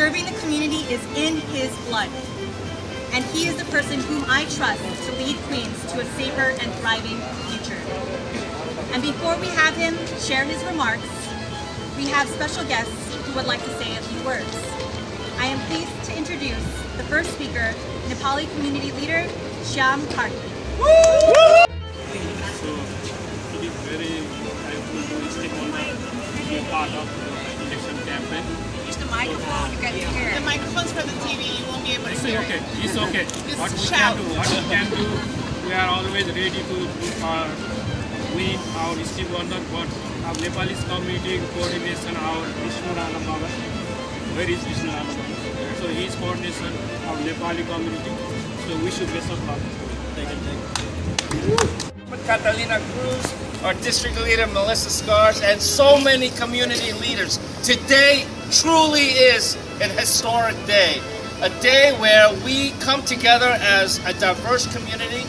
Serving the community is in his blood, and he is the person whom I trust to lead Queens to a safer and thriving future. And before we have him share his remarks, we have special guests who would like to say a few words. I am pleased to introduce the first speaker, Nepali community leader, Shyam Karki. So, to be very thankful to stakeholders to be a part of the election campaign. Use the microphone, you can hear it. The microphone's for the TV, you won't be able to It's hear okay, it. it's okay. Just What we shout. can do, we are always ready to win our district wonder, but our Nepalese community coordination, our Vishnu Rana Baba, where is Vishnu Rana Baba? So his coordination, our Nepali community, so we should best of luck. Catalina Cruz, our district leader Melissa Scars, and so many community leaders. Today truly is an historic day. A day where we come together as a diverse community.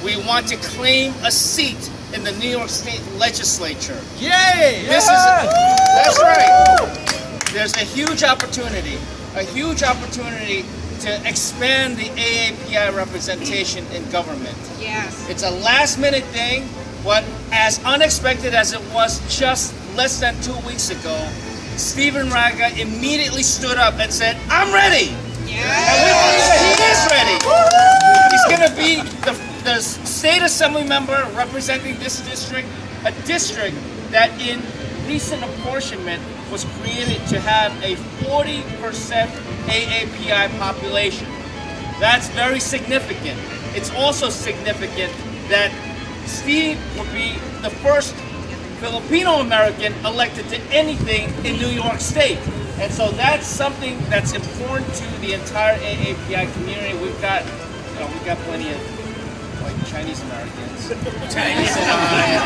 We want to claim a seat in the New York State Legislature. Yay! This is, that's right. There's a huge opportunity to expand the AAPI representation in government. Yes. It's a last minute thing, but as unexpected as it was just less than 2 weeks ago, Steven Raga immediately stood up and said, I'm ready! And we believe that he is ready. He's going to be the state assembly member representing this district, a district that in recent apportionment was created to have a 40% AAPI population. That's very significant. It's also significant that Steve would be the first Filipino American elected to anything in New York State. And so that's something that's important to the entire AAPI community. We've got plenty of Chinese Americans, Chinese and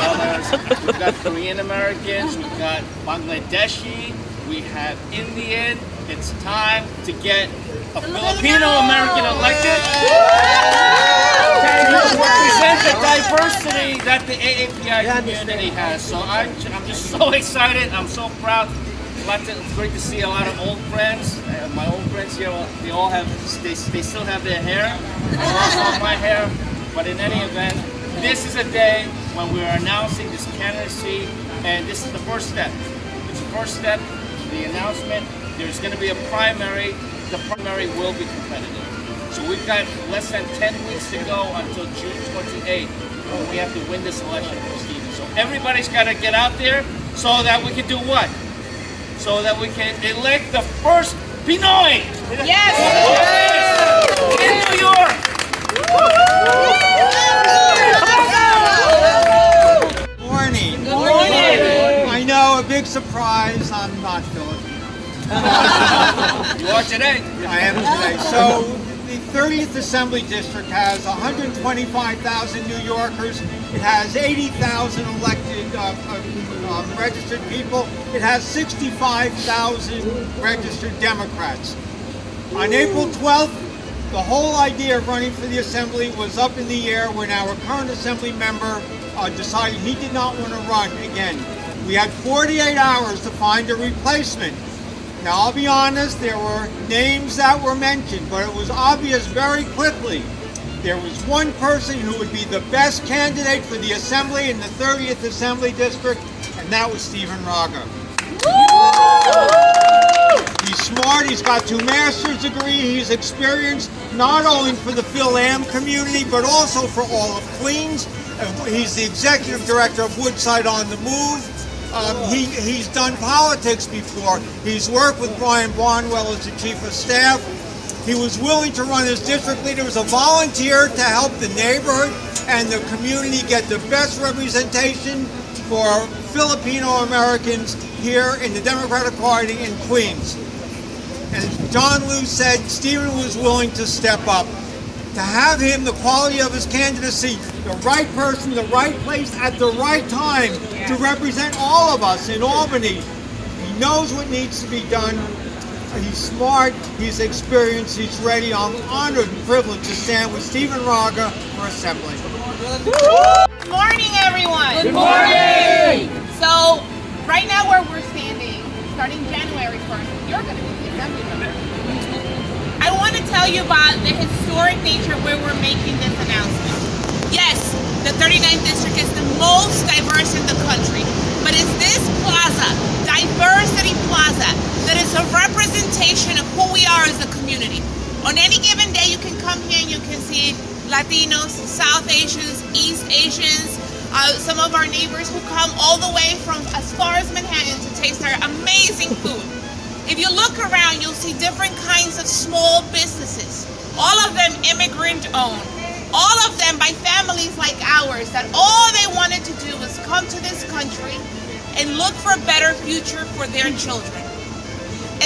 others. We've got Korean Americans, we've got Bangladeshi, we have Indian. It's time to get a Filipino American elected to represent the diversity that the AAPI community has. So I'm just so excited. I'm so proud. It's great to see a lot of old friends. My old friends here, they still have their hair. I lost all my hair. But in any event, this is a day when we are announcing this candidacy, and this is the first step. It's the first step, the announcement. There's going to be a primary. The primary will be competitive. So we've got less than 10 weeks to go until June 28th, when we have to win this election for Stephen. So everybody's got to get out there so that we can do what? So that we can elect the first Pinoy! Yes! In New York! Morning. Good morning. I know, a big surprise, I'm not Filipino. You are today. I am today. So the 30th Assembly District has 125,000 New Yorkers. It has 80,000 elected registered people. It has 65,000 registered Democrats. On April 12th, the whole idea of running for the Assembly was up in the air when our current Assembly member decided he did not want to run again. We had 48 hours to find a replacement. Now, I'll be honest, there were names that were mentioned, but it was obvious very quickly there was one person who would be the best candidate for the Assembly in the 30th Assembly District, and that was Steven Raga. He's smart, he's got 2 master's degrees, he's experienced not only for the FilAm community, but also for all of Queens. He's the executive director of Woodside on the Move. He's done politics before. He's worked with Brian Barnwell as the chief of staff. He was willing to run as district leader as a volunteer to help the neighborhood and the community get the best representation for Filipino Americans here in the Democratic Party in Queens. And John Liu said Steven was willing to step up. To have him, the quality of his candidacy, the right person, the right place, at the right time to represent all of us in Albany. He knows what needs to be done. He's smart, he's experienced, he's ready. I'm honored and privileged to stand with Steven Raga for Assembly. Good morning, everyone. Good morning. So, right now where we're standing, starting January 1st, you're going to be the assembly member. I want to tell you about the historic nature where we're making this announcement. Yes, the 39th district is the most diverse in the country, but it's this plaza, Diversity Plaza, that is a representation of who we are as a community. On any given day, you can come here and you can see Latinos, South Asians, East Asians, some of our neighbors who come all the way from as far as Manhattan to taste our amazing food. If you look around, you'll see different kinds of small businesses, all of them immigrant owned, all of them by families like ours that all they wanted to do was come to this country and look for a better future for their children.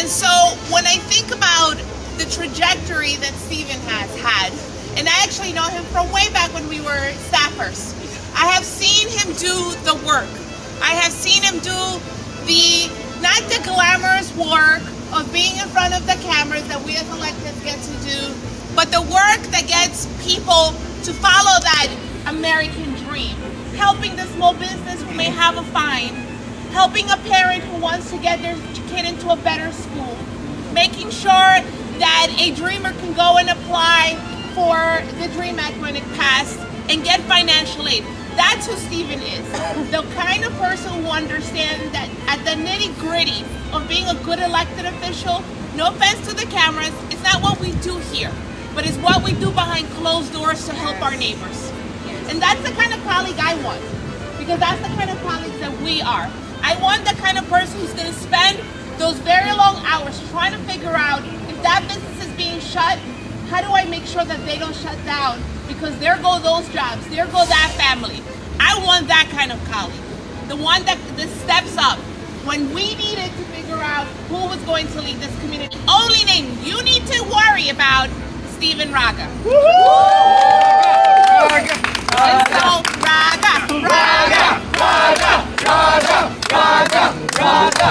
And so when I think about the trajectory that Steven has had, and I actually know him from way back when we were staffers, I have seen him do the work. I have seen him do not the glamorous work of being in front of the cameras that we as electeds get to do, but the work that gets people to follow that American dream. Helping the small business who may have a fine, helping a parent who wants to get their kid into a better school, making sure that a dreamer can go and apply for the DREAM Act when it passed and get financial aid. That's who Steven is. The kind of person who understands that at the nitty-gritty of being a good elected official, no offense to the cameras, it's not what we do here, but it's what we do behind closed doors to help our neighbors. And that's the kind of colleague I want, because that's the kind of colleagues that we are. I want the kind of person who's going to spend those very long hours trying to figure out if that business is being shut, how do I make sure that they don't shut down? Because there go those jobs, there go that family. I want that kind of colleague. The one that steps up when we needed to figure out who was going to lead this community. Only name you need to worry about, Steven Raga. And so, Raga.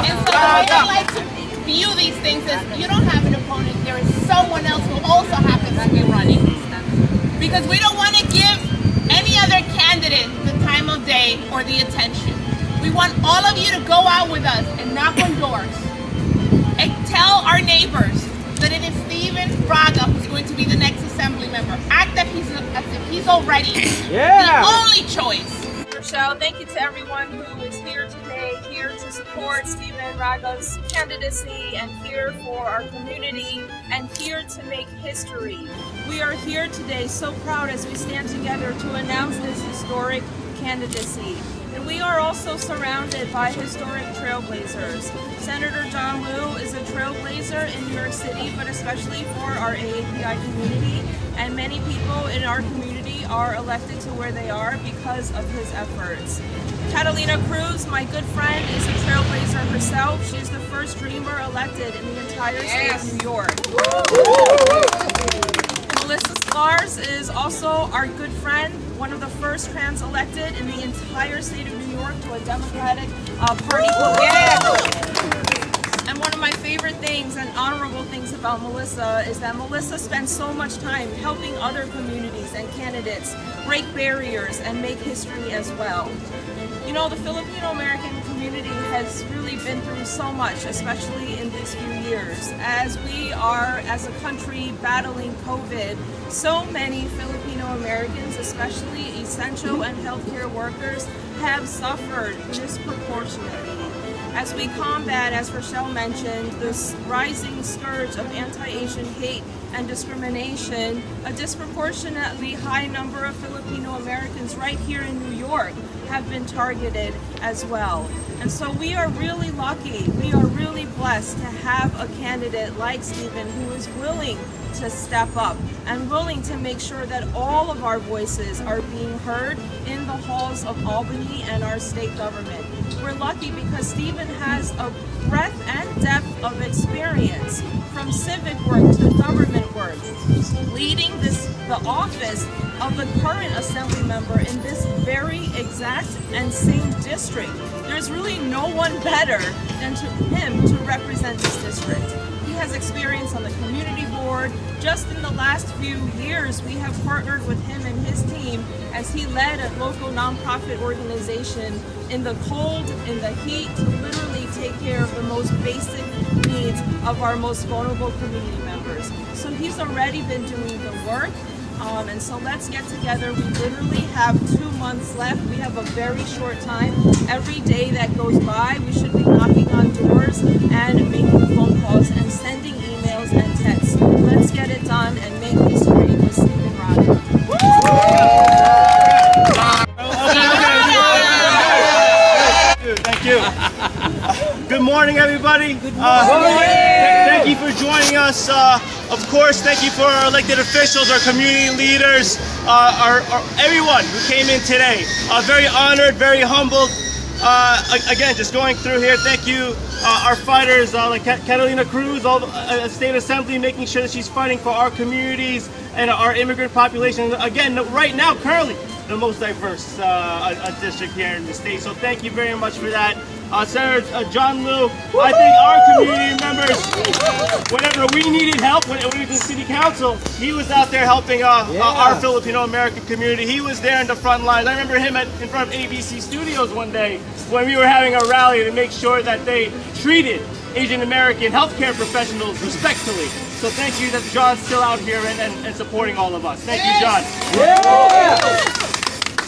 And so the way I like to view these things is you don't have an opponent, there is someone else who also happens to be running. Because we don't want to give any other candidate the time of day or the attention. We want all of you to go out with us and knock on doors and tell our neighbors that it is Steven Raga who's going to be the next assembly member. Act as if he's already the only choice. Rochelle, thank you to everyone who is here today, here to support Steven Raga's candidacy and here for our community and here to make history. We are here today so proud as we stand together to announce this historic candidacy. And we are also surrounded by historic trailblazers. Senator John Liu is a trailblazer in New York City, but especially for our AAPI community. And many people in our community are elected to where they are because of his efforts. Catalina Cruz, my good friend, is a trailblazer herself. She's the first Dreamer elected in the entire state of New York. Melissa Lars is also our good friend, one of the first trans elected in the entire state of New York to a Democratic Party coalition. And one of my favorite things and honorable things about Melissa is that Melissa spends so much time helping other communities and candidates break barriers and make history as well. You know, the Filipino American community has really been through so much, especially in these few years. As we are, as a country, battling COVID, so many Filipino Americans, especially essential and healthcare workers, have suffered disproportionately. As we combat, as Rochelle mentioned, this rising scourge of anti-Asian hate and discrimination, a disproportionately high number of Filipino Americans right here in New York have been targeted as well. And so we are really lucky, we are really blessed to have a candidate like Steven who is willing to step up and willing to make sure that all of our voices are being heard in the halls of Albany and our state government. We're lucky because Steven has a breadth and depth of experience from civic work to government work, leading the office of the current assembly member in this very exact and same district. There's really no one better than him to represent this district. He has experience on the community board. Just in the last few years, we have partnered with him and his team as he led a local nonprofit organization in the cold, in the heat, to literally take care of the most basic needs of our most vulnerable community members. So he's already been doing the work. And so let's get together. We literally have 2 months left. We have a very short time. Every day that goes by, we should be knocking on doors and making phone calls and sending emails and texts. Let's get it done and make history with Steven Raga. Thank you. Good morning, everybody. Thank you for joining us. Of course, thank you for our elected officials, our community leaders, everyone who came in today. Very honored, very humbled. Again, just going through here, thank you, our fighters like Catalina Cruz, all the State Assembly, making sure that she's fighting for our communities and our immigrant population. Again, right now, currently, the most diverse district here in the state. So thank you very much for that. Senator John Liu, I think our community members, whenever we needed help, when we was in city council, he was out there helping our Filipino American community. He was there in the front lines. I remember him in front of ABC Studios one day when we were having a rally to make sure that they treated Asian American healthcare professionals respectfully. So thank you that John's still out here and supporting all of us. Thank you, John.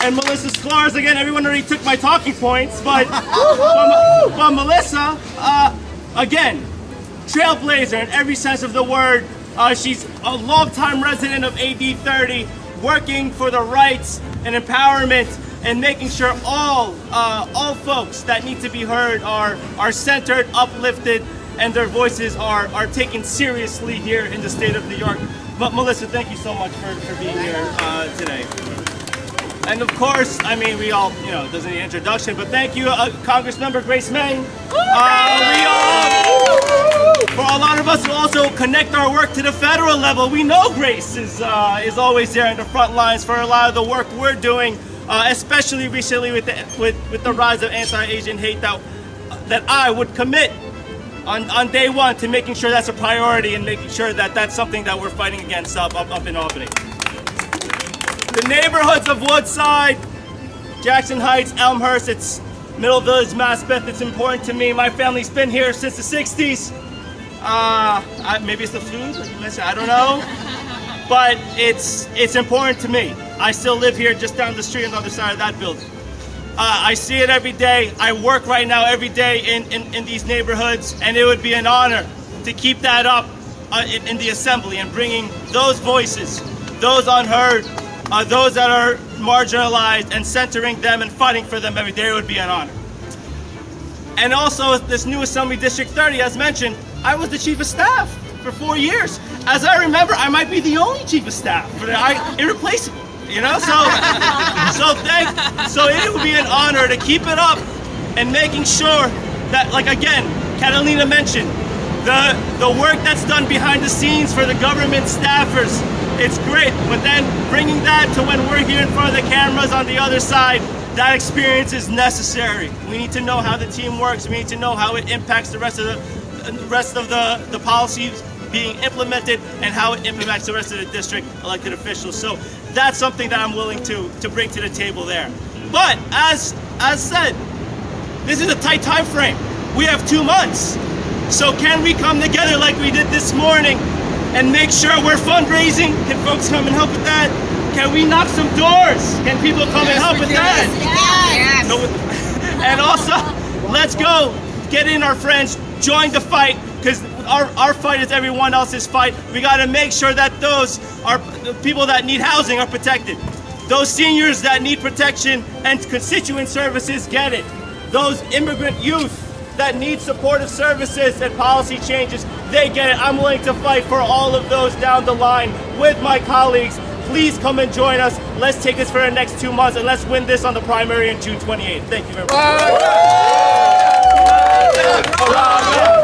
And Melissa Sklar's, again, everyone already took my talking points, but Melissa, again, trailblazer in every sense of the word. She's a longtime resident of AD 30, working for the rights and empowerment and making sure all folks that need to be heard are centered, uplifted, and their voices are taken seriously here in the state of New York. But Melissa, thank you so much for being here today. And of course, I mean, we all, doesn't need introduction, but thank you, Congressmember Grace Meng. For a lot of us who also connect our work to the federal level, we know Grace is always there in the front lines for a lot of the work we're doing, especially recently with the rise of anti-Asian hate that I would commit on day one to making sure that's a priority and making sure that that's something that we're fighting against up in Albany. The neighborhoods of Woodside, Jackson Heights, Elmhurst, it's Middle Village, Maspeth, it's important to me. My family's been here since the 60s. Maybe it's the food, like you mentioned, I don't know. But it's important to me. I still live here just down the street on the other side of that building. I see it every day. I work right now every day in these neighborhoods, and it would be an honor to keep that up in the assembly and bringing those voices, those unheard, those that are marginalized, and centering them and fighting for them every day would be an honor. And also, this new Assembly District 30, as mentioned, I was the Chief of Staff for 4 years. As I remember, I might be the only Chief of Staff, irreplaceable, So it would be an honor to keep it up and making sure that, like again, Catalina mentioned, the work that's done behind the scenes for the government staffers. It's great, but then bringing that to when we're here in front of the cameras on the other side, that experience is necessary. We need to know how the team works. We need to know how it impacts the rest of the policies being implemented and how it impacts the rest of the district elected officials. So that's something that I'm willing to bring to the table there. But as said, this is a tight time frame. We have 2 months. So can we come together like we did this morning and make sure we're fundraising? Can folks come and help with that? Can we knock some doors? Can people come and help with that? Yes. And also, let's go get in our friends, join the fight, because our fight is everyone else's fight. We got to make sure that those are the people that need housing are protected. Those seniors that need protection and constituent services get it. Those immigrant youth that need supportive services and policy changes, they get it. I'm willing to fight for all of those down the line with my colleagues. Please come and join us. Let's take this for the next 2 months, and let's win this on the primary on June 28th. Thank you very much.